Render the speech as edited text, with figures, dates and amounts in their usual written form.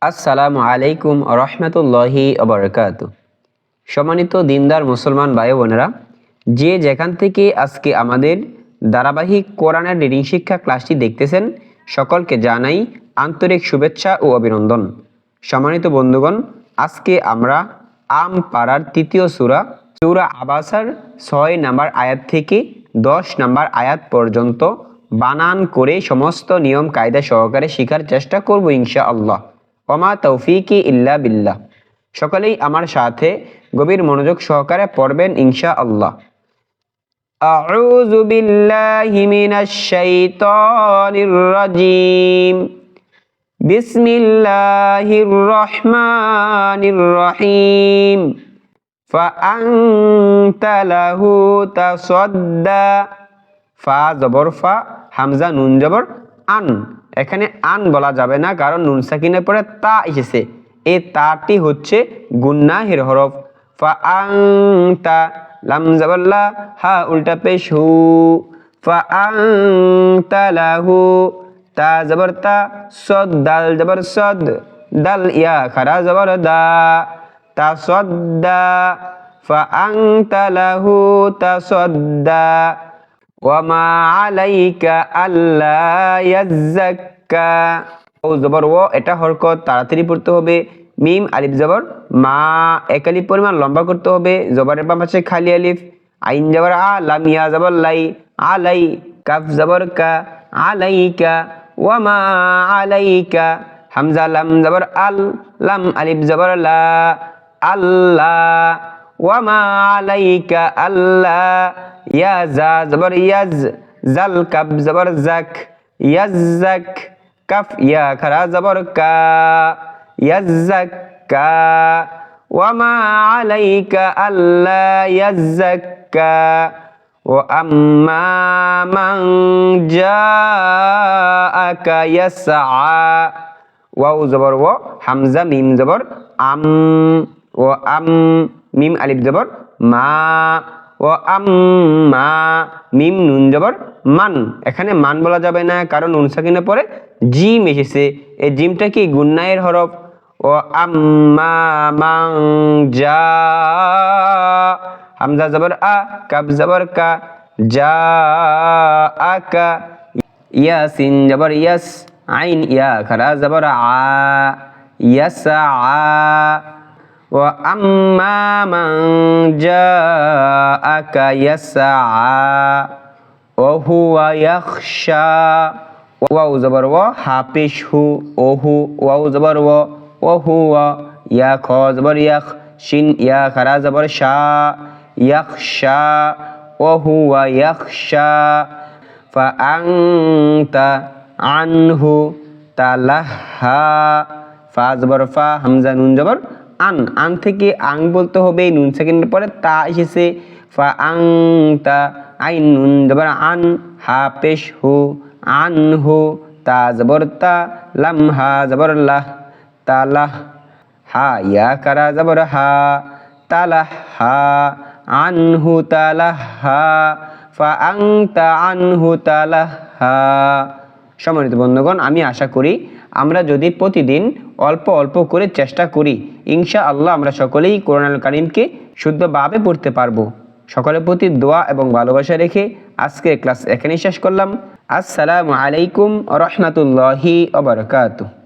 আসসালামু আলাইকুম রহমতুল্লাহি ওবারাকাতুহু। সম্মানিত দিনদার মুসলমান ভাই বোনেরা, যে যেখান থেকে আজকে আমাদের ধারাবাহিক কোরআনের রিডিং শিক্ষা ক্লাসটি দেখতেছেন, সকলকে জানাই আন্তরিক শুভেচ্ছা ও অভিনন্দন। সম্মানিত বন্ধুগণ, আজকে আমরা আম পাড়ার তৃতীয় সূরা আবাসার 6 নম্বর আয়াত থেকে 10 নম্বর আয়াত পর্যন্ত বানান করে সমস্ত নিয়ম কায়দা সহকারে শেখার চেষ্টা করব ইনশাআল্লাহ। ওমা তৌফিকি ইল্লা বিল্লাহ। সকলেই আমার সাথে গভীর মনোযোগ সহকারে পড়বেন ইনশাআল্লাহ। আউযু বিল্লাহি মিনাশ শাইতানির রাজীম। বিসমিল্লাহির রহমানির রহিম। ফাআনতা লাহু তাসাদ্দা। ফা জবর ফা, হামজা নুন জবর আন। এখানে আন বলা যাবে না, কারণ নুন সাকিনের পরে তা এসেছে। এই তাটি হচ্ছে গুন্নাহের হরফ। ফাআনতা, লাম জবর লা, হা উল্টা পেশ হু। ফাআনতা লাহু, তা জবর তা, সদ দাল জবর সদ, দাল ইয়া খারা জবর দা, তাসাদ্দা। ফাআনতা লাহু তাসাদ্দা। ওয়ামা আলাইকা আল্লা ইয়াজ্জাক্কা। ও জবর ও, এটা হরকত তাড়াতাড়ি পড়তে হবে। মিম আলিফ জবর মা, এক আলিফ পরিমাণ লম্বা করতে হবে। জবরের বাম পাশে খালি আলিফ। আইন জবর আ, লাম ইয়া জবর লাই, আলাই। কাফ জবর কা, আলাইকা। ওয়ামা আলাইকা, হামজা লাম জবর আল, লাম আলিফ জবর লা, আল্লাহ। ওয়ামা আলাইকা আল্লাহ। ইয়া জা জবর ইয়াজ, জাল কাব জবর জাক, ইয়াজ্জাক। কাফ ইয়া খারা জবর কা, ইয়াজ্জাক্কা। ওয়ামা আলাইকা আল্লা ইয়াজ্জাক্কা। ওয়া আম্মা মান জাআকা ইয়াসআ। ওয়াও জবর ও, হামজা মিম জবর আম। ও আম, মিম আলিফ জবর মা। ও আম্মা, মিম নুন জবর মান। এখানে মান বলা যাবে না, কারণ নুন সাকিনের পরে জিম এসেছে। এই জিমটা কি গুন্নাহের হরফ। ও আম্মা মান জা, হামজা জবর আ, কাব জবর কা, জা আকা। ইয়াসিন জবর ইয়াস, আইন ইয়া খারা জবর আ, ইয়াসআ। ওয়া আম্মা মান জাআকা ইয়াসআ ওয়া হুয়া ইয়াখশা। ওয়াও জবর ওয়া, হা পেশ হু, ওহু। ওয়াও জবর ওয়া হুয়া। ইয়া খ জবর ইয়াখ, শিন ইয়া খারা জবর শা, ইয়াখশা। ওয়া হুয়া ইয়াখশা। ফাআনতা আনহু তালাহা। ফা জবর ফা, হামজা নুন জবর আন। আন থেকে আং বলতে হবে, নুন সেকেন্ডের পরে তা এসেছে। ফাআনতা, আইন নুন জবর আন, হা পেশ হু, আনহু। তা জবর তা, লাম হা জবর লাহ, তালাহ। হা ইয়া কারা জবর হা, তালাহা। আনহু তালাহা। ফাআনতা আনহু তালাহা। সম্মানিত বন্ধুগণ, আমি আশা করি আমরা যদি প্রতিদিন অল্প অল্প করে চেষ্টা করি, ইনশাআল্লাহ আমরা সকলেই কোরআনুল কারীমকে শুদ্ধভাবে পড়তে পারবো। সকলের প্রতি দোয়া এবং ভালোবাসা রেখে আজকের ক্লাস এখানেই শেষ করলাম। আসসালামু আলাইকুম ওয়া রাহমাতুল্লাহি ওয়া বারাকাতুহু।